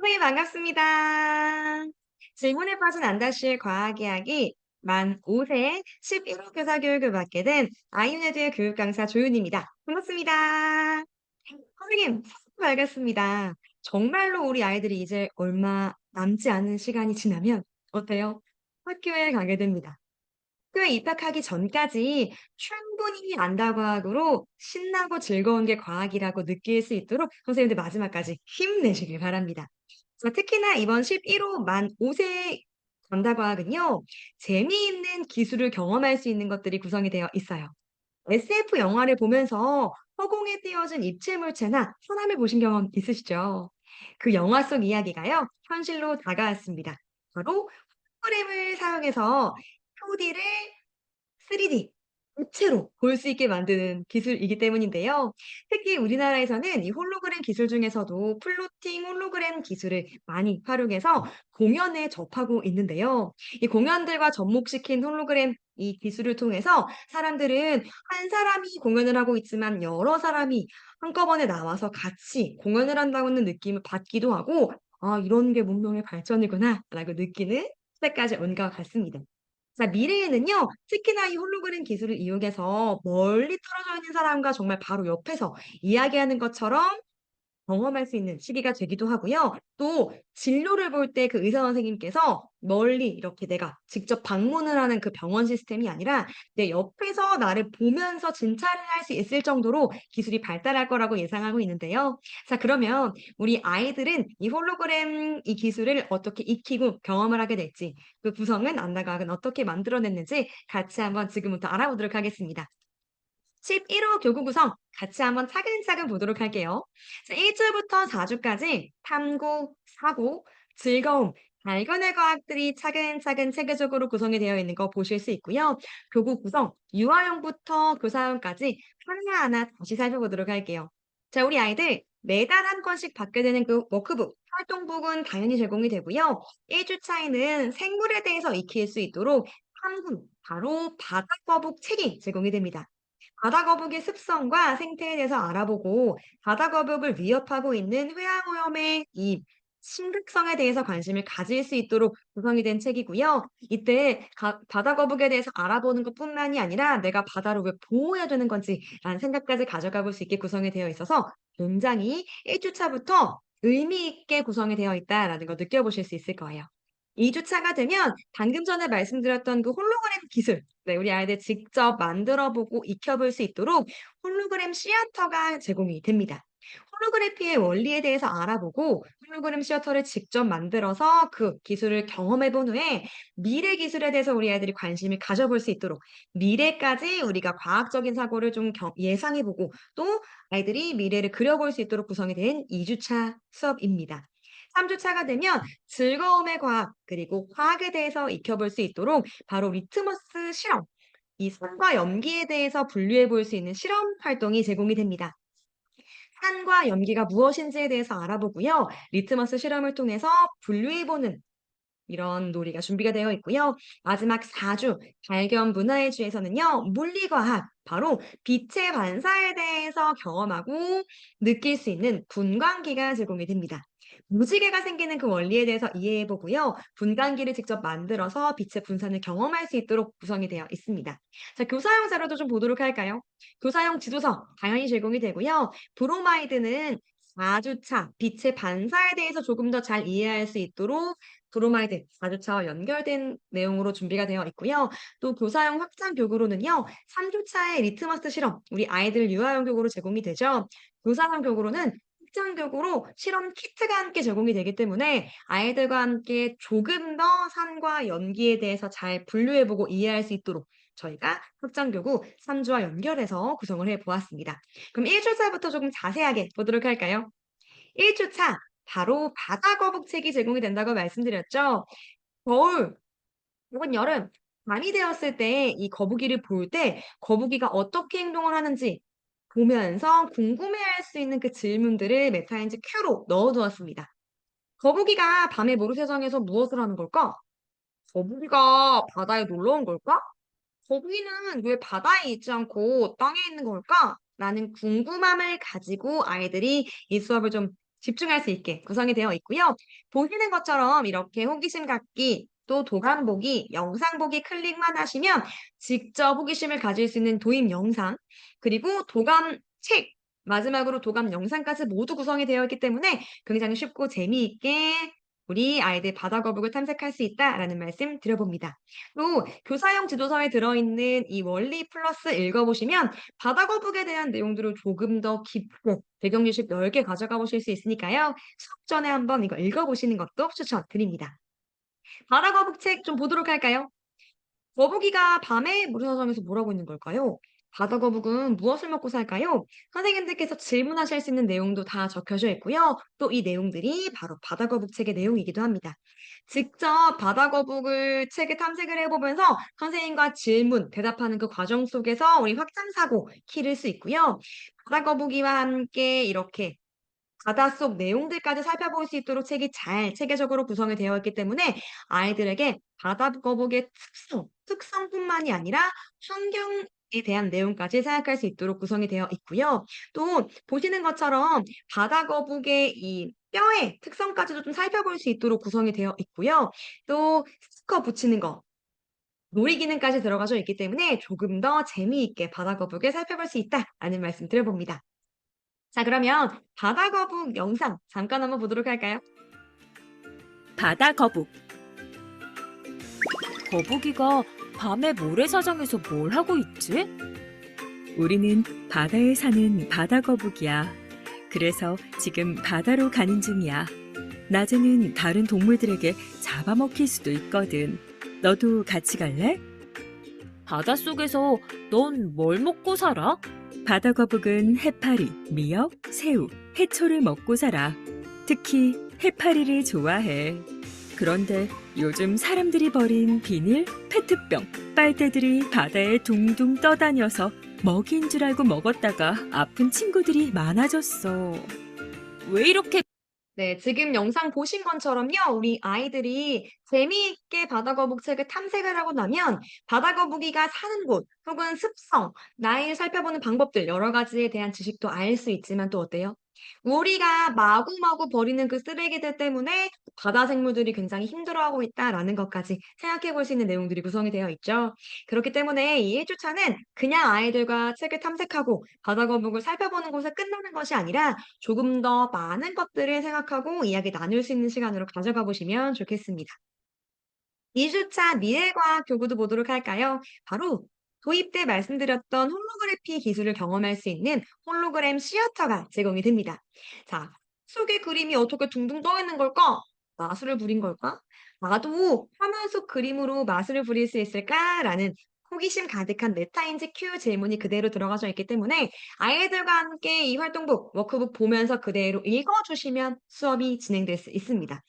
네, 반갑습니다. 질문에 빠진 안다씨의 과학 이야기 만 5세 11호 교사 교육을 맡게 된 아이네드의 교육 강사 조윤입니다. 반갑습니다. 선생님, 반갑습니다. 정말로 우리 아이들이 이제 얼마 남지 않은 시간이 지나면 어때요? 학교에 가게 됩니다. 학교에 입학하기 전까지 충분히 안다과학으로 신나고 즐거운 게 과학이라고 느낄 수 있도록 선생님들 마지막까지 힘내시길 바랍니다. 자, 특히나 이번 11호 만 5세 전다과학은요, 재미있는 기술을 경험할 수 있는 것들이 구성이 되어 있어요. SF 영화를 보면서 허공에 띄어진 입체물체나 소남을 보신 경험 있으시죠? 그 영화 속 이야기가요, 현실로 다가왔습니다. 바로 홀로그램을 사용해서 2D를 3D 입체로 볼 수 있게 만드는 기술이기 때문인데요. 특히 우리나라에서는 이 홀로그램 기술 중에서도 플로팅 홀로그램 기술을 많이 활용해서 공연에 접하고 있는데요. 이 공연들과 접목시킨 홀로그램 이 기술을 통해서 사람들은 한 사람이 공연을 하고 있지만 여러 사람이 한꺼번에 나와서 같이 공연을 한다는 느낌을 받기도 하고 '아 이런 게 문명의 발전이구나.'라고 느끼는 때까지 온 것 같습니다. 자, 미래에는요, 특히나 이 홀로그램 기술을 이용해서 멀리 떨어져 있는 사람과 정말 바로 옆에서 이야기하는 것처럼 경험할 수 있는 시기가 되기도 하고요. 또 진료를 볼 때 그 의사 선생님께서 멀리 이렇게 내가 직접 방문을 하는 그 병원 시스템이 아니라 내 옆에서 나를 보면서 진찰을 할 수 있을 정도로 기술이 발달할 거라고 예상하고 있는데요. 자, 그러면 우리 아이들은 이 홀로그램 이 기술을 어떻게 익히고 경험을 하게 될지, 그 구성은 안다과학은 어떻게 만들어냈는지 같이 한번 지금부터 알아보도록 하겠습니다. 11호 교구 구성 같이 한번 차근차근 보도록 할게요. 자, 1주부터 4주까지 탐구, 사고, 즐거움, 발견의 과학들이 차근차근 체계적으로 구성이 되어 있는 거 보실 수 있고요. 교구 구성, 유아용부터 교사용까지 하나하나 다시 살펴보도록 할게요. 자, 우리 아이들 매달 한 권씩 받게 되는 그 워크북, 활동북은 당연히 제공이 되고요. 1주 차에는 생물에 대해서 익힐 수 있도록 탐구, 바로 바닥거북 책이 제공이 됩니다. 바다거북의 습성과 생태에 대해서 알아보고 바다거북을 위협하고 있는 회항오염의 이 심각성에 대해서 관심을 가질 수 있도록 구성이 된 책이고요. 이때 바다거북에 대해서 알아보는 것뿐만이 아니라 내가 바다를 왜 보호해야 되는 건지라는 생각까지 가져가 볼 수 있게 구성이 되어 있어서 굉장히 1주차부터 의미 있게 구성이 되어 있다라는 걸 느껴보실 수 있을 거예요. 2주차가 되면 방금 전에 말씀드렸던 그 홀로그램 기술, 네, 우리 아이들 직접 만들어 보고 익혀 볼 수 있도록 홀로그램 시어터가 제공이 됩니다. 홀로그래피의 원리에 대해서 알아보고 홀로그램 시어터를 직접 만들어서 그 기술을 경험해 본 후에 미래 기술에 대해서 우리 아이들이 관심을 가져볼 수 있도록 미래까지 우리가 과학적인 사고를 좀 예상해 보고 또 아이들이 미래를 그려볼 수 있도록 구성이 된 2주차 수업입니다. 3주차가 되면 즐거움의 과학 그리고 화학에 대해서 익혀볼 수 있도록 바로 리트머스 실험, 이 산과 염기에 대해서 분류해 볼 수 있는 실험 활동이 제공이 됩니다. 산과 염기가 무엇인지에 대해서 알아보고요. 리트머스 실험을 통해서 분류해 보는 이런 놀이가 준비가 되어 있고요. 마지막 4주 발견 문화의 주에서는요. 물리과학, 바로 빛의 반사에 대해서 경험하고 느낄 수 있는 분광기가 제공이 됩니다. 무지개가 생기는 그 원리에 대해서 이해해 보고요. 분광기를 직접 만들어서 빛의 분산을 경험할 수 있도록 구성이 되어 있습니다. 자, 교사용 자료도 좀 보도록 할까요? 교사용 지도서 당연히 제공이 되고요. 브로마이드는 4주차 빛의 반사에 대해서 조금 더 잘 이해할 수 있도록 브로마이드 4주차와 연결된 내용으로 준비가 되어 있고요. 또 교사용 확장 교구로는요. 3주차의 리트머스 실험, 우리 아이들 유아용 교구로 제공이 되죠. 교사용 교구로는 확장 교구로 실험 키트가 함께 제공이 되기 때문에 아이들과 함께 조금 더 산과 연기에 대해서 잘 분류해 보고 이해할 수 있도록 저희가 확장 교구 3주와 연결해서 구성을 해 보았습니다. 그럼 1주차부터 조금 자세하게 보도록 할까요? 1주차 바로 바다 거북책이 제공이 된다고 말씀드렸죠. 겨울 혹은 여름 밤이 되었을 때 이 거북이를 볼 때 거북이가 어떻게 행동을 하는지 보면서 궁금해할 수 있는 그 질문들을 메타인지 큐로 넣어 두었습니다. 거북이가 밤에 모르쇠성에서 무엇을 하는 걸까? 거북이가 바다에 놀러 온 걸까? 거북이는 왜 바다에 있지 않고 땅에 있는 걸까? 라는 궁금함을 가지고 아이들이 이 수업을 좀 집중할 수 있게 구성이 되어 있고요. 보시는 것처럼 이렇게 호기심 갖기, 또 도감 보기, 영상 보기 클릭만 하시면 직접 호기심을 가질 수 있는 도입 영상, 그리고 도감 책, 마지막으로 도감 영상까지 모두 구성이 되어 있기 때문에 굉장히 쉽고 재미있게 우리 아이들 바다 거북을 탐색할 수 있다라는 말씀 드려봅니다. 또 교사용 지도서에 들어있는 이 원리 플러스 읽어보시면 바다 거북에 대한 내용들을 조금 더 깊고 배경 지식 넓게 가져가 보실 수 있으니까요. 수업 전에 한번 이거 읽어보시는 것도 추천드립니다. 바다 거북 책 좀 보도록 할까요? 거북이가 밤에 모래사장에서 뭘 하고 있는 걸까요? 바다 거북은 무엇을 먹고 살까요? 선생님들께서 질문하실 수 있는 내용도 다 적혀져 있고요. 또 이 내용들이 바로 바다 거북 책의 내용이기도 합니다. 직접 바다 거북을 책을 탐색을 해보면서 선생님과 질문, 대답하는 그 과정 속에서 우리 확장사고 기를 수 있고요. 바다 거북이와 함께 이렇게 바닷속 내용들까지 살펴볼 수 있도록 책이 잘 체계적으로 구성이 되어 있기 때문에 아이들에게 바다거북의 특성뿐만이 아니라 환경에 대한 내용까지 생각할 수 있도록 구성이 되어 있고요. 또 보시는 것처럼 바다거북의 이 뼈의 특성까지도 좀 살펴볼 수 있도록 구성이 되어 있고요. 또 스티커 붙이는 거, 놀이 기능까지 들어가져 있기 때문에 조금 더 재미있게 바다거북을 살펴볼 수 있다라는 말씀 드려봅니다. 자, 그러면 바다 거북 영상 잠깐 한번 보도록 할까요? 바다 거북. 거북이가 밤에 모래사장에서 뭘 하고 있지? 우리는 바다에 사는 바다 거북이야. 그래서 지금 바다로 가는 중이야. 낮에는 다른 동물들에게 잡아먹힐 수도 있거든. 너도 같이 갈래? 바닷속에서 넌 뭘 먹고 살아? 바다 거북은 해파리, 미역, 새우, 해초를 먹고 살아. 특히 해파리를 좋아해. 그런데 요즘 사람들이 버린 비닐, 페트병, 빨대들이 바다에 둥둥 떠다녀서 먹이인 줄 알고 먹었다가 아픈 친구들이 많아졌어. 왜 이렇게 네, 지금 영상 보신 것처럼요, 우리 아이들이 재미있게 바다거북 책을 탐색을 하고 나면 바다거북이가 사는 곳 혹은 습성, 나이를 살펴보는 방법들 여러 가지에 대한 지식도 알 수 있지만 또 어때요? 우리가 마구마구 버리는 그 쓰레기들 때문에 바다 생물들이 굉장히 힘들어하고 있다라는 것까지 생각해 볼 수 있는 내용들이 구성이 되어 있죠. 그렇기 때문에 이 1주차는 그냥 아이들과 책을 탐색하고 바다거북을 살펴보는 곳에 끝나는 것이 아니라 조금 더 많은 것들을 생각하고 이야기 나눌 수 있는 시간으로 가져가 보시면 좋겠습니다. 2주차 미래과학 교구도 보도록 할까요? 바로 도입 때 말씀드렸던 홀로그래피 기술을 경험할 수 있는 홀로그램 시어터가 제공이 됩니다. 자, 속의 그림이 어떻게 둥둥 떠 있는 걸까? 마술을 부린 걸까? 나도 화면 속 그림으로 마술을 부릴 수 있을까라는 호기심 가득한 메타인지 큐 질문이 그대로 들어가져 있기 때문에 아이들과 함께 이 활동북, 워크북 보면서 그대로 읽어주시면 수업이 진행될 수 있습니다.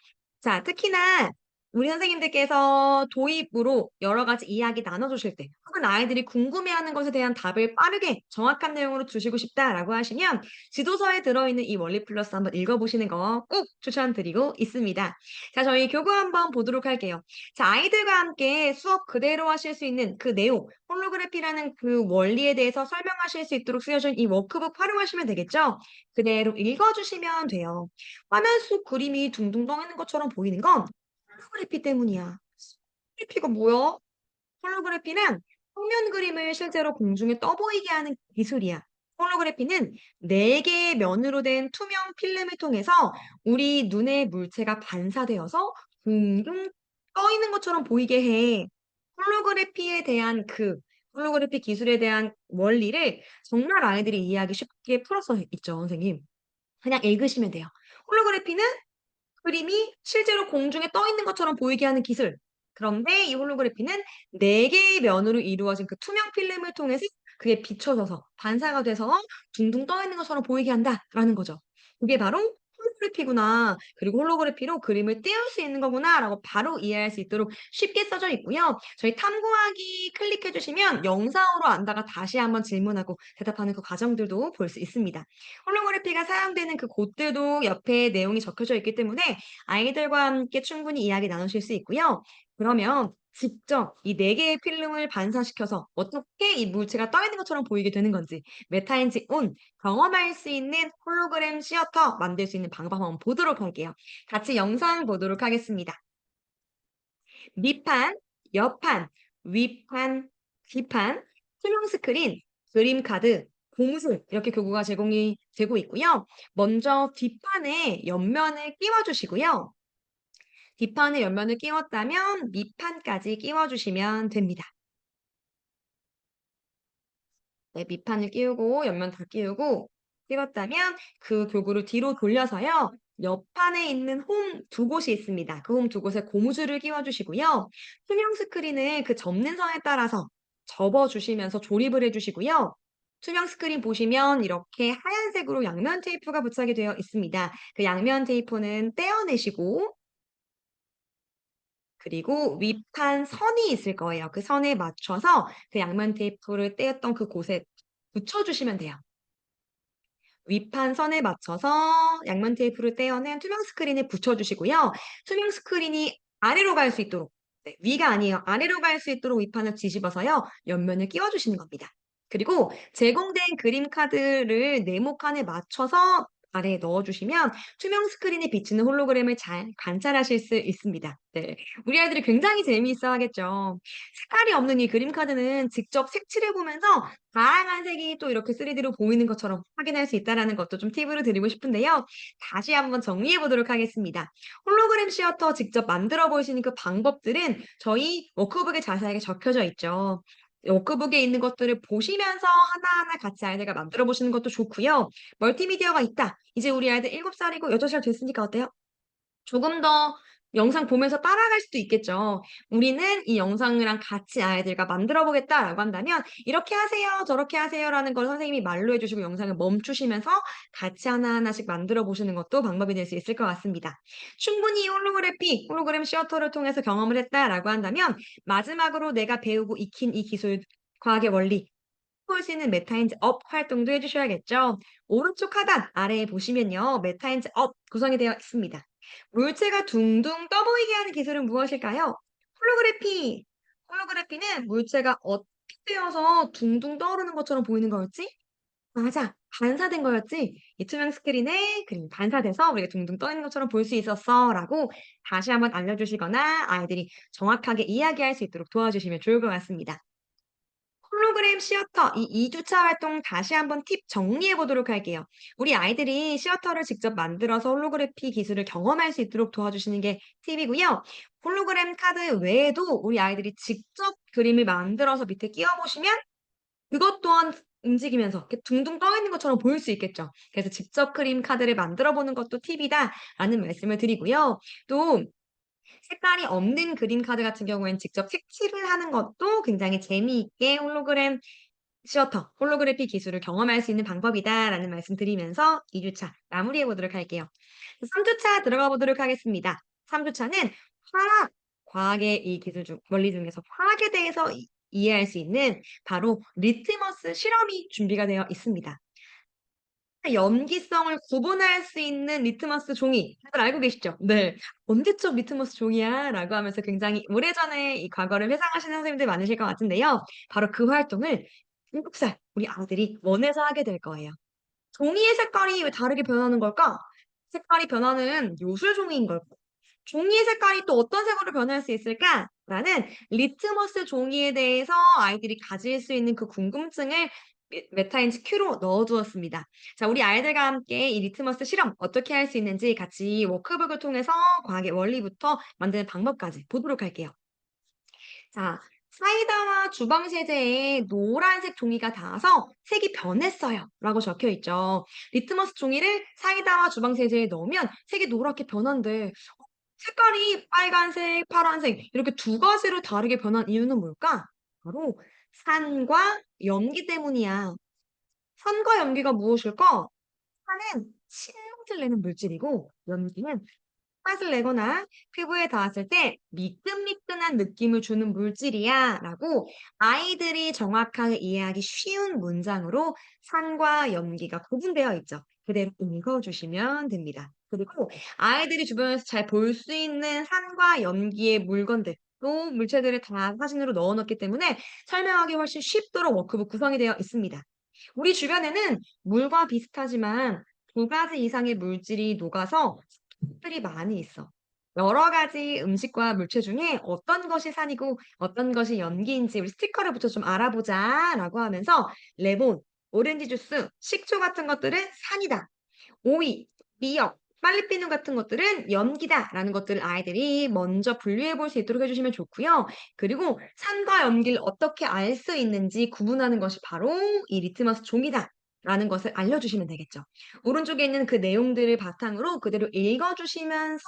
자, 특히나 우리 선생님들께서 도입으로 여러 가지 이야기 나눠주실 때 혹은 아이들이 궁금해하는 것에 대한 답을 빠르게 정확한 내용으로 주시고 싶다라고 하시면 지도서에 들어있는 이 원리 플러스 한번 읽어보시는 거 꼭 추천드리고 있습니다. 자, 저희 교구 한번 보도록 할게요. 자, 아이들과 함께 수업 그대로 하실 수 있는 그 내용, 홀로그래피라는 그 원리에 대해서 설명하실 수 있도록 쓰여진 이 워크북 활용하시면 되겠죠? 그대로 읽어주시면 돼요. 화면 속 그림이 둥둥 떠 있는 것처럼 보이는 건 홀로그래피 때문이야. 홀로그래피가 뭐야? 홀로그래피는 평면 그림을 실제로 공중에 떠 보이게 하는 기술이야. 홀로그래피는 4개의 면으로 된 투명 필름을 통해서 우리 눈의 물체가 반사되어서 둥둥 떠 있는 것처럼 보이게 해. 홀로그래피에 대한 홀로그래피 기술에 대한 원리를 정말 아이들이 이해하기 쉽게 풀어서 있죠, 선생님. 그냥 읽으시면 돼요. 홀로그래피는 그림이 실제로 공중에 떠 있는 것처럼 보이게 하는 기술. 그런데 이 홀로그래피는 4개의 면으로 이루어진 그 투명 필름을 통해서 그게 비춰져서 반사가 돼서 둥둥 떠 있는 것처럼 보이게 한다라는 거죠. 그게 바로 홀로그래피구나. 그리고 홀로그래피로 그림을 띄울 수 있는 거구나라고 바로 이해할 수 있도록 쉽게 써져 있고요. 저희 탐구하기 클릭해 주시면 영상으로 안다가 다시 한번 질문하고 대답하는 그 과정들도 볼 수 있습니다. 홀로그래피가 사용되는 그 곳들도 옆에 내용이 적혀져 있기 때문에 아이들과 함께 충분히 이야기 나누실 수 있고요. 그러면 직접 이 4개의 필름을 반사시켜서 어떻게 이 물체가 떠 있는 것처럼 보이게 되는 건지 메타인지 온 경험할 수 있는 홀로그램 시어터 만들 수 있는 방법 한번 보도록 할게요. 같이 영상 보도록 하겠습니다. 밑판, 옆판, 윗판, 뒤판, 투명 스크린, 그림 카드, 고무줄 이렇게 교구가 제공이 되고 있고요. 먼저 뒷판에 옆면을 끼워 주시고요. 뒷판에 옆면을 끼웠다면 밑판까지 끼워 주시면 됩니다. 네, 밑판을 끼우고 옆면 다 끼우고 끼웠다면 그 교구를 뒤로 돌려서요. 옆판에 있는 홈 두 곳이 있습니다. 그 홈 두 곳에 고무줄을 끼워 주시고요. 투명 스크린을 그 접는 선에 따라서 접어 주시면서 조립을 해 주시고요. 투명 스크린 보시면 이렇게 하얀색으로 양면 테이프가 부착이 되어 있습니다. 그 양면 테이프는 떼어내시고 그리고 윗판 선이 있을 거예요. 그 선에 맞춰서 그 양면 테이프를 떼었던 그곳에 붙여 주시면 돼요. 윗판 선에 맞춰서 양면 테이프를 떼어낸 투명 스크린에 붙여 주시고요. 투명 스크린이 아래로 갈 수 있도록 네, 위가 아니에요. 아래로 갈 수 있도록 윗판을 뒤집어서요. 옆면을 끼워 주시는 겁니다. 그리고 제공된 그림 카드를 네모칸에 맞춰서 아래에 넣어 주시면 투명 스크린에 비치는 홀로그램을 잘 관찰하실 수 있습니다. 네. 우리 아이들이 굉장히 재미있어 하겠죠. 색깔이 없는 이 그림 카드는 직접 색칠해 보면서 다양한 색이 또 이렇게 3D로 보이는 것처럼 확인할 수 있다라는 것도 좀 팁으로 드리고 싶은데요. 다시 한번 정리해 보도록 하겠습니다. 홀로그램 시어터 직접 만들어 보시는 그 방법들은 저희 워크북에 자세하게 적혀져 있죠. 워크북에 있는 것들을 보시면서 하나하나 같이 아이들과 만들어 보시는 것도 좋고요. 멀티미디어가 있다. 이제 우리 아이들 7살이고 8살 됐으니까 어때요? 조금 더 영상 보면서 따라갈 수도 있겠죠. 우리는 이 영상이랑 같이 아이들과 만들어 보겠다라고 한다면 "이렇게 하세요. 저렇게 하세요."라는 걸 선생님이 말로 해 주시고 영상을 멈추시면서 같이 하나하나씩 만들어 보시는 것도 방법이 될 수 있을 것 같습니다. 충분히 홀로그램 시어터를 통해서 경험을 했다라고 한다면 마지막으로 내가 배우고 익힌 이 기술, 과학의 원리 볼 수 있는 메타인지 업 활동도 해 주셔야겠죠. 오른쪽 하단 아래에 보시면요. 메타인지 업 구성이 되어 있습니다. 물체가 둥둥 떠 보이게 하는 기술은 무엇일까요? 홀로그래피. 홀로그래피는 물체가 어떻게 되어서 둥둥 떠오르는 것처럼 보이는 거였지? 맞아. 반사된 거였지. 이 투명 스크린에 그림 반사돼서 우리가 둥둥 떠 있는 것처럼 볼 수 있었어라고 다시 한번 알려주시거나 아이들이 정확하게 이야기할 수 있도록 도와주시면 좋을 것 같습니다. 홀로그램 시어터 이 2주차 활동 다시 한번 팁 정리해 보도록 할게요. 우리 아이들이 시어터를 직접 만들어서 홀로그래피 기술을 경험할 수 있도록 도와주시는 게 팁이고요. 홀로그램 카드 외에도 우리 아이들이 직접 그림을 만들어서 밑에 끼워 보시면 그것 또한 움직이면서 이렇게 둥둥 떠 있는 것처럼 보일 수 있겠죠. 그래서 "직접 그림 카드를 만들어 보는 것도 팁이다."라는 말씀을 드리고요. 또 색깔이 없는 그림 카드 같은 경우에는 직접 색칠을 하는 것도 굉장히 재미있게 홀로그래피 기술을 경험할 수 있는 방법이다라는 말씀 드리면서 2 주차 마무리해 보도록 할게요. 3 주차 들어가 보도록 하겠습니다. 3 주차는 화학, 과학의 이 기술 중 원리 중에서 화학에 대해서 이해할 수 있는 바로 리트머스 실험이 준비가 되어 있습니다. 염기성을 구분할 수 있는 리트머스 종이 다들 알고 계시죠? 네. "언제적 리트머스 종이야?"라고 하면서 굉장히 오래전에 이 과거를 회상하시는 선생님들 많으실 것 같은데요. 바로 그 활동을 7 살 우리 아들이 원해서 하게 될 거예요. "종이의 색깔이 왜 다르게 변하는 걸까? 색깔이 변하는 요술 종이인 걸까? 종이의 색깔이 또 어떤 색으로 변할 수 있을까?"라는 리트머스 종이에 대해서 아이들이 가질 수 있는 그 궁금증을 메타인지 큐로 넣어 두었습니다. 자, 우리 아이들과 함께 이 리트머스 실험 어떻게 할 수 있는지 같이 워크북을 통해서 과학의 원리부터 만드는 방법까지 보도록 할게요. 자, 사이다와 주방 세제에 노란색 종이가 닿아서 색이 변했어요. 라고 적혀 있죠. 리트머스 종이를 사이다와 주방 세제에 넣으면 색이 노랗게 변한대. 색깔이 빨간색, 파란색 이렇게 두 가지로 다르게 변한 이유는 뭘까? 바로 산과 염기 때문이야. 산과 염기가 무엇일까? 산은 신맛을 내는 물질이고 염기는 맛을 내거나 피부에 닿았을 때 미끈미끈한 느낌을 주는 물질이야 라고 아이들이 정확하게 이해하기 쉬운 문장으로 산과 염기가 구분되어 있죠. 그대로 읽어주시면 됩니다. 그리고 아이들이 주변에서 잘 볼 수 있는 산과 염기의 물건들 또 물체들을 다 사진으로 넣어 놓기 때문에 설명하기 훨씬 쉽도록 워크북 구성이 되어 있습니다. 우리 주변에는 물과 비슷하지만 두 가지 이상의 물질이 녹아서 들이 많이 있어. 여러 가지 음식과 물체 중에 어떤 것이 산이고 어떤 것이 연기인지 우리 스티커를 붙여 좀 알아보자라고 하면서 레몬, 오렌지 주스, 식초 같은 것들은 산이다. 오이, 미역, 빨리피누 같은 것들은 염기다라는 것들을 아이들이 먼저 분류해 볼 수 있도록 해 주시면 좋고요. 그리고 산과 염기를 어떻게 알 수 있는지 구분하는 것이 바로 이 리트머스 종이다라는 것을 알려주시면 되겠죠. 오른쪽에 있는 그 내용들을 바탕으로 그대로 읽어 주시면서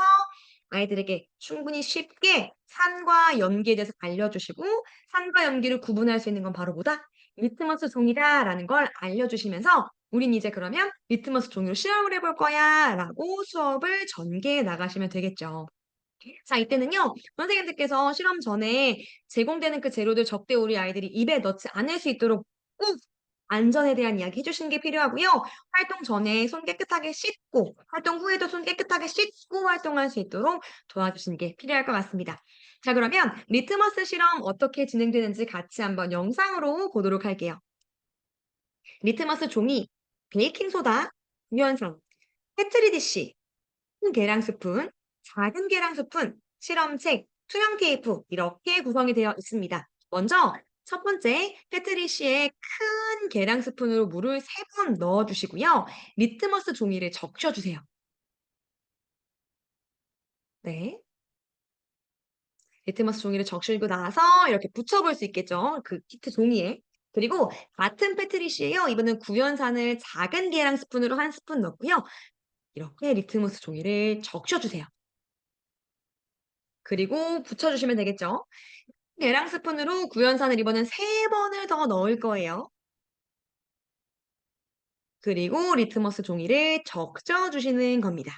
아이들에게 충분히 쉽게 산과 염기에 대해서 알려주시고 산과 염기를 구분할 수 있는 건 바로 뭐다? 리트머스 종이다라는 걸 알려주시면서 우린 이제 그러면 리트머스 종이로 실험을 해볼 거야 라고 수업을 전개해 나가시면 되겠죠. 자, 이때는요, 선생님들께서 실험 전에 제공되는 그 재료들 적대 우리 아이들이 입에 넣지 않을 수 있도록 꼭 안전에 대한 이야기 해주시는 게 필요하고요. 활동 전에 손 깨끗하게 씻고, 활동 후에도 손 깨끗하게 씻고 활동할 수 있도록 도와주시는 게 필요할 것 같습니다. 자, 그러면 리트머스 실험 어떻게 진행되는지 같이 한번 영상으로 보도록 할게요. 리트머스 종이, 베이킹소다, 유연성, 페트리디시, 큰 계량 스푼, 작은 계량 스푼, 실험책, 투명 테이프 이렇게 구성이 되어 있습니다. 먼저 첫 번째 페트리시에 큰 계량 스푼으로 물을 3번 넣어 주시고요. 리트머스 종이를 적셔 주세요. 네. 리트머스 종이를 적시고 나서 이렇게 붙여볼 수 있겠죠. 그 키트 종이에. 그리고 같은 페트리시에요. 이번엔 구연산을 작은 계량 스푼으로 1스푼 넣고요. 이렇게 리트머스 종이를 적셔 주세요. 그리고 붙여 주시면 되겠죠. 계량 스푼으로 구연산을 이번엔 3번을 더 넣을 거예요. 그리고 리트머스 종이를 적셔 주시는 겁니다.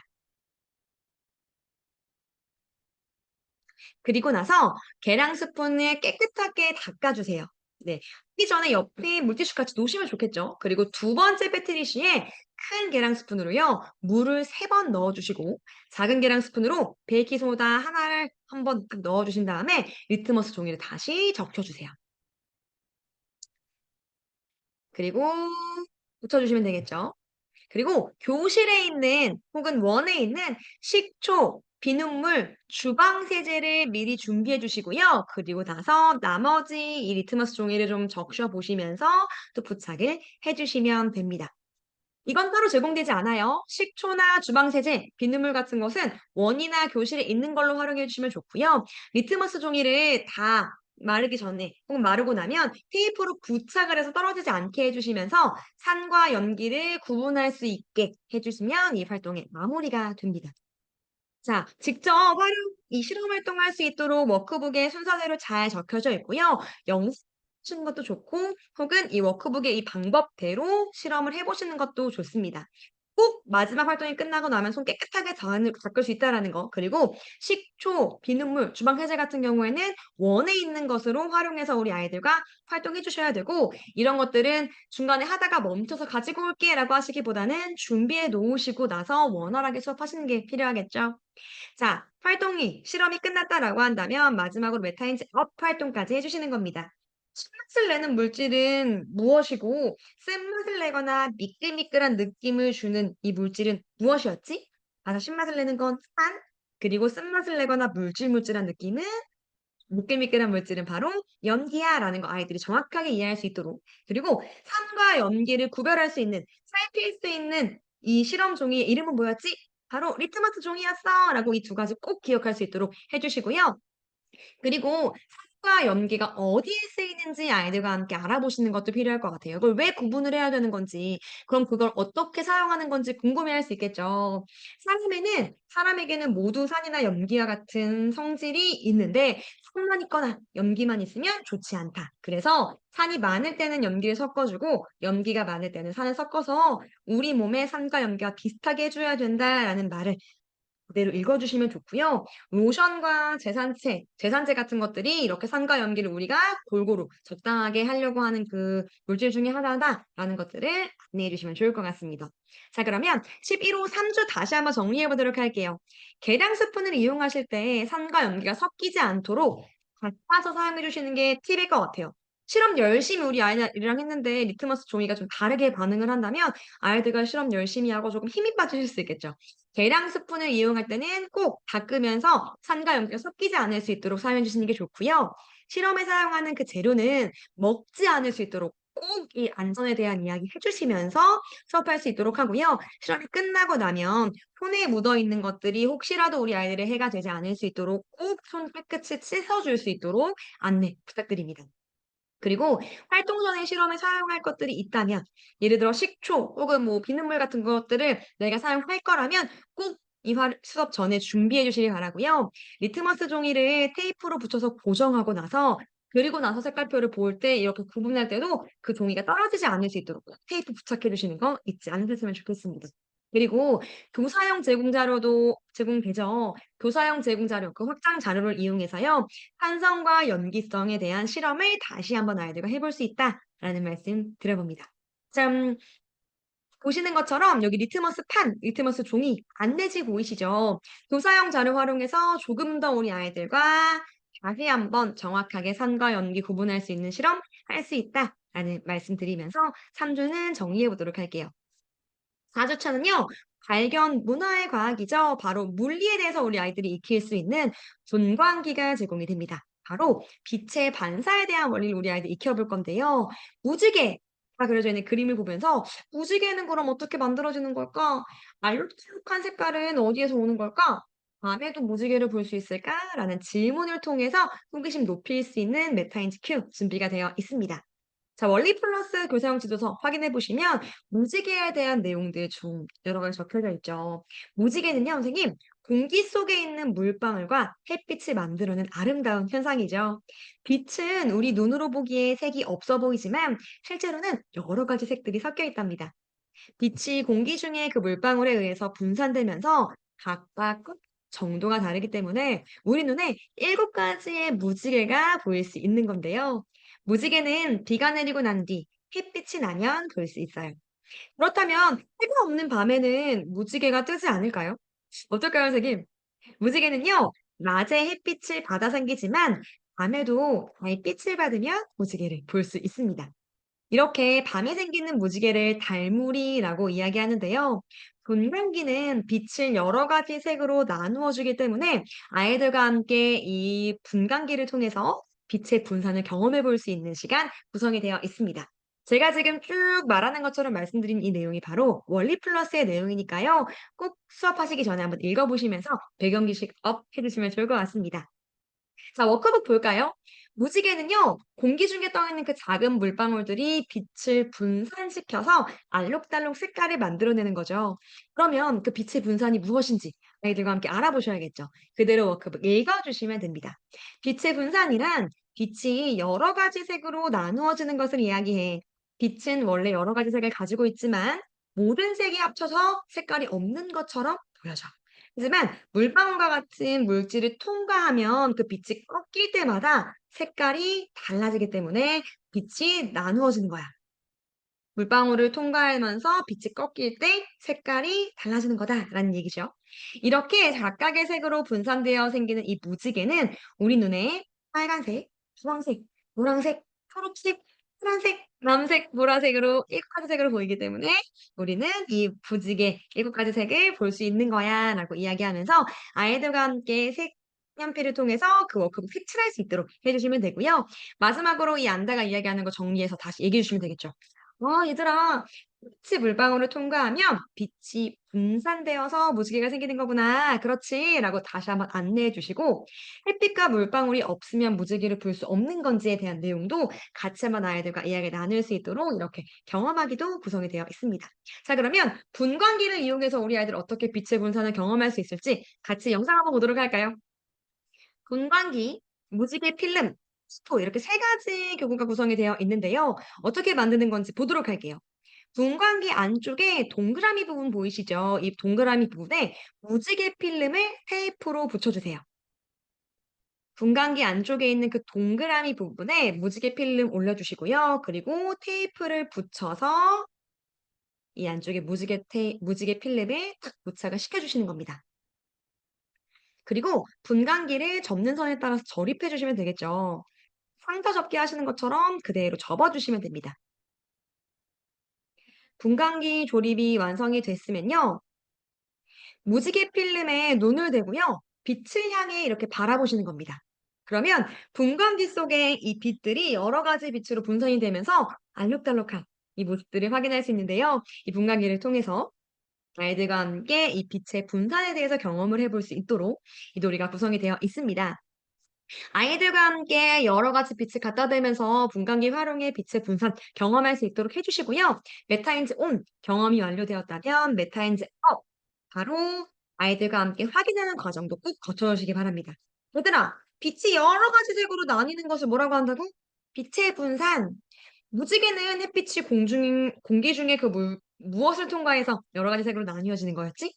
그리고 나서 계량 스푼을 깨끗하게 닦아 주세요. 네. 하기 전에 옆에 물티슈 같이 놓으시면 좋겠죠. 그리고 두 번째 패트리시에 큰 계량 스푼으로요. 물을 3번 넣어 주시고 작은 계량 스푼으로 베이킹 소다 하나를 한번 딱 넣어 주신 다음에 리트머스 종이를 다시 적셔 주세요. 그리고 붙여 주시면 되겠죠. 그리고 교실에 있는 혹은 원에 있는 식초, 비눗물, 주방 세제를 미리 준비해 주시고요. 그리고 나서 나머지 이 리트머스 종이를 좀 적셔 보시면서 또 부착을 해 주시면 됩니다. 이건 따로 제공되지 않아요. 식초나 주방 세제, 비눗물 같은 것은 원이나 교실에 있는 걸로 활용해 주시면 좋고요. 리트머스 종이를 다 마르기 전에 혹은 마르고 나면 테이프로 부착을 해서 떨어지지 않게 해 주시면서 산과 연기를 구분할 수 있게 해 주시면 이 활동의 마무리가 됩니다. 자, 직접 이 실험 활동할 수 있도록 워크북에 순서대로 잘 적혀져 있고요. 영상 보시는 것도 좋고 혹은 이 워크북의 이 방법대로 실험을 해 보시는 것도 좋습니다. 꼭 마지막 활동이 끝나고 나면 손 깨끗하게 닦을 수 있다라는 거. 그리고 식초, 비눗물, 주방 세제 같은 경우에는 원에 있는 것으로 활용해서 우리 아이들과 활동해 주셔야 되고 이런 것들은 중간에 하다가 멈춰서 "가지고 올게."라고 하시기보다는 준비해 놓으시고 나서 원활하게 수업하시는 게 필요하겠죠. 자, 활동이 실험이 끝났다라고 한다면 마지막으로 메타인지 업 활동까지 해 주시는 겁니다. 신맛을 내는 물질은 무엇이고 쓴맛을 내거나 미끌미끌한 느낌을 주는 이 물질은 무엇이었지? 봐서 신맛을 내는 건 산, 그리고 쓴맛을 내거나 물질물질한 느낌은 미끌미끌한 물질은 바로 염기야라는 거 아이들이 정확하게 이해할 수 있도록 그리고 산과 염기를 구별할 수 있는 살필 수 있는 이 실험 종이의 이름은 뭐였지? 바로 리트머스 종이였어라고 이 두 가지 꼭 기억할 수 있도록 해 주시고요. 그리고 산과 염기가 어디에 쓰이는지 아이들과 함께 알아보시는 것도 필요할 것 같아요. 이걸 왜 구분을 해야 되는 건지, 그럼 그걸 어떻게 사용하는 건지 궁금해할 수 있겠죠. 사람에게는 모두 산이나 염기와 같은 성질이 있는데 산만 있거나 염기만 있으면 좋지 않다. 그래서 산이 많을 때는 염기를 섞어 주고 염기가 많을 때는 산을 섞어서 우리 몸에 산과 염기가 비슷하게 해 줘야 된다라는 말을 그대로 읽어 주시면 좋고요. 로션과 제산제 같은 것들이 이렇게 산과 염기를 우리가 골고루 적당하게 하려고 하는 그 물질 중에 하나다라는 것들을 안내해 주시면 좋을 것 같습니다. 자, 그러면 11호 3주 다시 한번 정리해 보도록 할게요. 계량 스푼을 이용하실 때 산과 염기가 섞이지 않도록 같아서 사용해 주시는 게 팁일 것 같아요. 실험 열심히 우리 아이들이랑 했는데 리트머스 종이가 좀 다르게 반응을 한다면 아이들과 실험 열심히 하고 조금 힘이 빠지실 수 있겠죠. 계량 스푼을 이용할 때는 꼭 닦으면서 산과 염기가 섞이지 않을 수 있도록 사용해 주시는 게 좋고요. 실험에 사용하는 그 재료는 먹지 않을 수 있도록 꼭 이 안전에 대한 이야기 해 주시면서 수업할 수 있도록 하고요. 실험이 끝나고 나면 손에 묻어 있는 것들이 혹시라도 우리 아이들의 해가 되지 않을 수 있도록 꼭 손 깨끗이 씻어 줄 수 있도록 안내 부탁드립니다. 그리고 활동 전에 실험에 사용할 것들이 있다면 예를 들어 식초 혹은 뭐 비눗물 같은 것들을 내가 사용할 거라면 꼭 이 수업 전에 준비해 주시기 바라고요. 리트머스 종이를 테이프로 붙여서 고정하고 나서 그리고 나서 색깔표를 볼 때 이렇게 구분할 때도 그 종이가 떨어지지 않을 수 있도록 꼭 테이프 부착해 주시는 거 잊지 않으셨으면 좋겠습니다. 그리고 교사용 제공 자료도 제공되죠. 교사용 제공 자료, 그 확장 자료를 이용해서요. 탄성과 연기성에 대한 실험을 다시 한번 아이들과 해볼 수 있다라는 말씀 드려봅니다. 참 보시는 것처럼 여기 리트머스 판, 리트머스 종이, 안내지 보이시죠? 교사용 자료 활용해서 조금 더 우리 아이들과 다시 한번 정확하게 산과 연기 구분할 수 있는 실험 할 수 있다라는 말씀 드리면서 3 주는 정리해 보도록 할게요. 4 주차는요. 발견 문화의 과학이죠. 바로 물리에 대해서 우리 아이들이 익힐 수 있는 분광기가 제공이 됩니다. 바로 빛의 반사에 대한 원리를 우리 아이들이 익혀 볼 건데요. 무지개가 그려져 있는 그림을 보면서 '무지개는 그럼 어떻게 만들어지는 걸까? 알록달록한 색깔은 어디에서 오는 걸까? 밤에도 무지개를 볼 수 있을까?'라는 질문을 통해서 호기심 높일 수 있는 메타인지 큐 준비가 되어 있습니다. 자, 원리 플러스 교사용 지도서 확인해 보시면 무지개에 대한 내용들 좀 여러 가지 적혀져 있죠. 무지개는요, 선생님, 공기 속에 있는 물방울과 햇빛을 만들어낸 아름다운 현상이죠. 빛은 우리 눈으로 보기에 색이 없어 보이지만 실제로는 여러 가지 색들이 섞여 있답니다. 빛이 공기 중에 그 물방울에 의해서 분산되면서 각각 정도가 다르기 때문에 우리 눈에 7가지의 무지개가 보일 수 있는 건데요. 무지개는 비가 내리고 난 뒤 햇빛이 나면 볼 수 있어요. 그렇다면 해가 없는 밤에는 무지개가 뜨지 않을까요? 어떨까요, 선생님? 무지개는요, 낮에 햇빛을 받아 생기지만 밤에도 달빛을 받으면 무지개를 볼 수 있습니다. 이렇게 밤에 생기는 무지개를 달무리라고 이야기하는데요. 분광기는 빛을 여러 가지 색으로 나누어 주기 때문에 아이들과 함께 이 분광기를 통해서 빛의 분산을 경험해 볼 수 있는 시간 구성이 되어 있습니다. 제가 지금 쭉 말하는 것처럼 말씀드린 이 내용이 바로 원리 플러스의 내용이니까요. 꼭 수업하시기 전에 한번 읽어보시면서 배경지식 업 해주시면 좋을 것 같습니다. 자, 워크북 볼까요? 무지개는요, 공기 중에 떠 있는 그 작은 물방울들이 빛을 분산시켜서 알록달록 색깔을 만들어내는 거죠. 그러면 그 빛의 분산이 무엇인지 아이들과 함께 알아보셔야겠죠. 그대로 워크북 읽어주시면 됩니다. 빛의 분산이란 빛이 여러 가지 색으로 나누어지는 것을 이야기해. 빛은 원래 여러 가지 색을 가지고 있지만 모든 색이 합쳐서 색깔이 없는 것처럼 보여져. 하지만 물방울과 같은 물질을 통과하면 그 빛이 꺾일 때마다 색깔이 달라지기 때문에 빛이 나누어지는 거야. 물방울을 통과하면서 빛이 꺾일 때 색깔이 달라지는 거다라는 얘기죠. 이렇게 각각의 색으로 분산되어 생기는 이 무지개는 우리 눈에 빨간색, 주황색, 노란색, 초록색, 파란색, 남색, 보라색으로 7가지 색으로 보이기 때문에 우리는 이 무지개 7가지 색을 볼 수 있는 거야라고 이야기하면서 아이들과 함께 색연필을 통해서 그 워크북 색칠할 수 있도록 해 주시면 되고요. 마지막으로 이 안다가 이야기하는 거 정리해서 다시 얘기해 주시면 되겠죠. 얘들아, 빛이 물방울을 통과하면 빛이 분산되어서 무지개가 생기는 거구나. 그렇지. 라고 다시 한번 안내해 주시고, 햇빛과 물방울이 없으면 무지개를 볼 수 없는 건지에 대한 내용도 같이 한번 아이들과 이야기 나눌 수 있도록 이렇게 경험하기도 구성이 되어 있습니다. 자, 그러면 분광기를 이용해서 우리 아이들 어떻게 빛의 분산을 경험할 수 있을지 같이 영상 한번 보도록 할까요? 분광기, 무지개 필름, 스포 이렇게 3가지 교구가 구성이 되어 있는데요. 어떻게 만드는 건지 보도록 할게요. 분광기 안쪽에 동그라미 부분 보이시죠? 이 동그라미 부분에 무지개 필름을 테이프로 붙여주세요. 분광기 안쪽에 있는 그 동그라미 부분에 무지개 필름 올려주시고요. 그리고 테이프를 붙여서 이 안쪽에 무지개 필름을 딱 부착을 시켜주시는 겁니다. 그리고 분광기를 접는 선에 따라서 절입해 주시면 되겠죠. 상자 접기 하시는 것처럼 그대로 접어 주시면 됩니다. 분광기 조립이 완성이 됐으면요. 무지개 필름에 눈을 대고요. 빛을 향해 이렇게 바라보시는 겁니다. 그러면 분광기 속에 이 빛들이 여러 가지 빛으로 분산이 되면서 알록달록한 이 모습들을 확인할 수 있는데요. 이 분광기를 통해서 아이들과 함께 이 빛의 분산에 대해서 경험을 해볼 수 있도록 이 놀이가 구성이 되어 있습니다. 아이들과 함께 여러 가지 빛을 갖다 대면서 분광기 활용해 빛의 분산 경험할 수 있도록 해주시고요. 메타인즈 온 경험이 완료되었다면 메타인즈 업 바로 아이들과 함께 확인하는 과정도 꼭 거쳐주시기 바랍니다. 얘들아, 빛이 여러 가지 색으로 나뉘는 것을 뭐라고 한다고? 빛의 분산. 무지개는 햇빛이 공기 중에 무엇을 통과해서 여러 가지 색으로 나뉘어지는 거였지?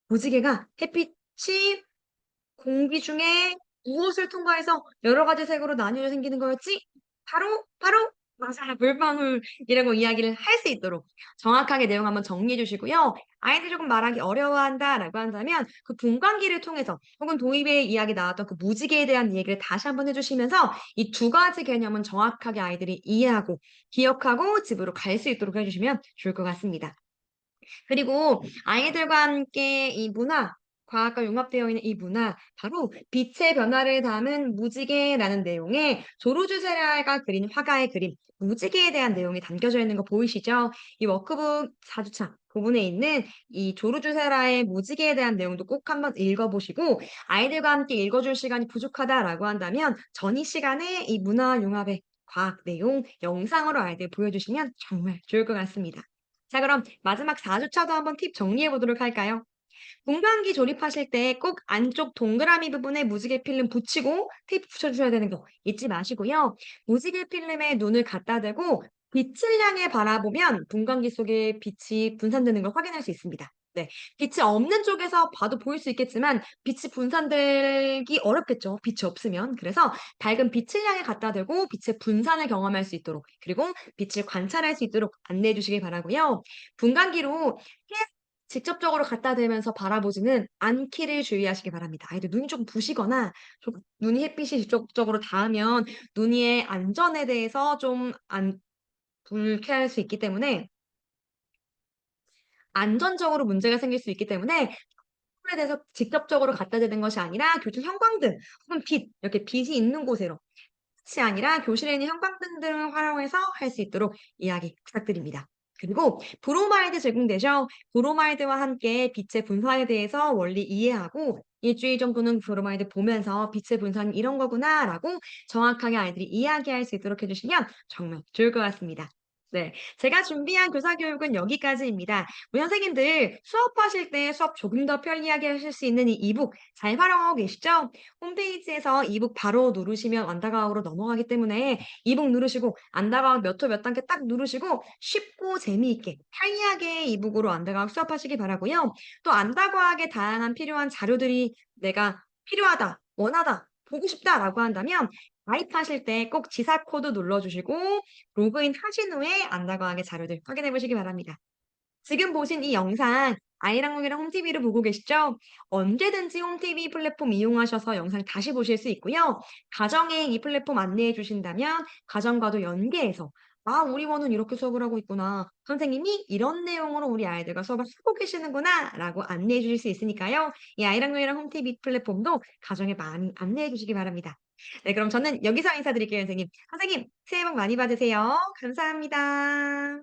무지개가 햇빛이 공기 중에 무엇을 통과해서 여러 가지 색으로 나뉘어져 생기는 거였지? 바로 맞아. 물방울이라고 이야기를 할 수 있도록 정확하게 내용 한번 정리해 주시고요. 아이들이 조금 말하기 어려워한다라고 한다면 그 분광기를 통해서 혹은 도입에 이야기 나왔던 그 무지개에 대한 얘기를 다시 한번 해 주시면서 이 두 가지 개념은 정확하게 아이들이 이해하고 기억하고 집으로 갈 수 있도록 해 주시면 좋을 것 같습니다. 그리고 아이들과 함께 이 문화, 과학과 융합되어 있는 이 문화, 바로 빛의 변화를 담은 무지개라는 내용의 조르주세라가 그린 화가의 그림, 무지개에 대한 내용이 담겨져 있는 거 보이시죠? 이 워크북 4주차 부분에 있는 이 조르주세라의 무지개에 대한 내용도 꼭 한번 읽어보시고 아이들과 함께 읽어줄 시간이 부족하다라고 한다면 전이 시간에 이 문화 융합의 과학 내용 영상으로 아이들 보여주시면 정말 좋을 것 같습니다. 자, 그럼 마지막 4주차도 한번 팁 정리해 보도록 할까요? 분광기 조립하실 때 꼭 안쪽 동그라미 부분에 무지개 필름 붙이고 테이프 붙여주셔야 되는 거 잊지 마시고요. 무지개 필름에 눈을 갖다 대고 빛을 향해 바라보면 분광기 속에 빛이 분산되는 걸 확인할 수 있습니다. 네. 빛이 없는 쪽에서 봐도 보일 수 있겠지만 빛이 분산되기 어렵겠죠. 빛이 없으면. 그래서 밝은 빛을 향해 갖다 대고 빛의 분산을 경험할 수 있도록 그리고 빛을 관찰할 수 있도록 안내해 주시기 바라고요. 분광기로 직접적으로 갖다 대면서 바라보지는 않기를 주의하시기 바랍니다. 아이들 눈이 좀 부시거나 좀 눈이 햇빛이 직접적으로 닿으면 눈의 안전에 대해서 좀 불쾌할 수 있기 때문에 안전적으로 문제가 생길 수 있기 때문에 에 대해서 직접적으로 갖다 대는 것이 아니라 교실 형광등 혹은 빛 이렇게 빛이 있는 곳으로 이 아니라 교실에 있는 형광등 등을 활용해서 할 수 있도록 이야기 부탁드립니다. 그리고 브로마이드 제공되죠. 브로마이드와 함께 빛의 분산에 대해서 원리 이해하고 일주일 정도는 브로마이드 보면서 '빛의 분산이 이런 거구나.'라고 정확하게 아이들이 이야기할 수 있도록 해 주시면 정말 좋을 것 같습니다. 네. 제가 준비한 교사 교육은 여기까지입니다. 우리 선생님들 수업하실 때 수업 조금 더 편리하게 하실 수 있는 이 이북 잘 활용하고 계시죠? 홈페이지에서 이북 바로 누르시면 안다가오로 넘어가기 때문에 이북 누르시고 안다가오 몇 호 몇 단계 딱 누르시고 쉽고 재미있게 편리하게 이북으로 안다가오 수업하시기 바라고요. 또 안다과학에 다양한 필요한 자료들이 내가 필요하다, 원하다, 보고 싶다라고 한다면 가입하실 때 꼭 지사 코드 눌러주시고 로그인 하신 후에 안다과학의 자료들 확인해 보시기 바랍니다. 지금 보신 이 영상 아이랑 목이랑 홈TV로 보고 계시죠? 언제든지 홈TV 플랫폼 이용하셔서 영상 다시 보실 수 있고요. 가정에 이 플랫폼 안내해 주신다면 가정과도 연계해서 아, 우리 원은 이렇게 수업을 하고 있구나. 선생님이 이런 내용으로 우리 아이들과 수업을 하고 계시는구나. 라고 안내해 주실 수 있으니까요. 이 아이랑 목이랑 홈TV 플랫폼도 가정에 많이 안내해 주시기 바랍니다. 네, 그럼 저는 여기서 인사드릴게요, 선생님. 선생님, 새해 복 많이 받으세요. 감사합니다.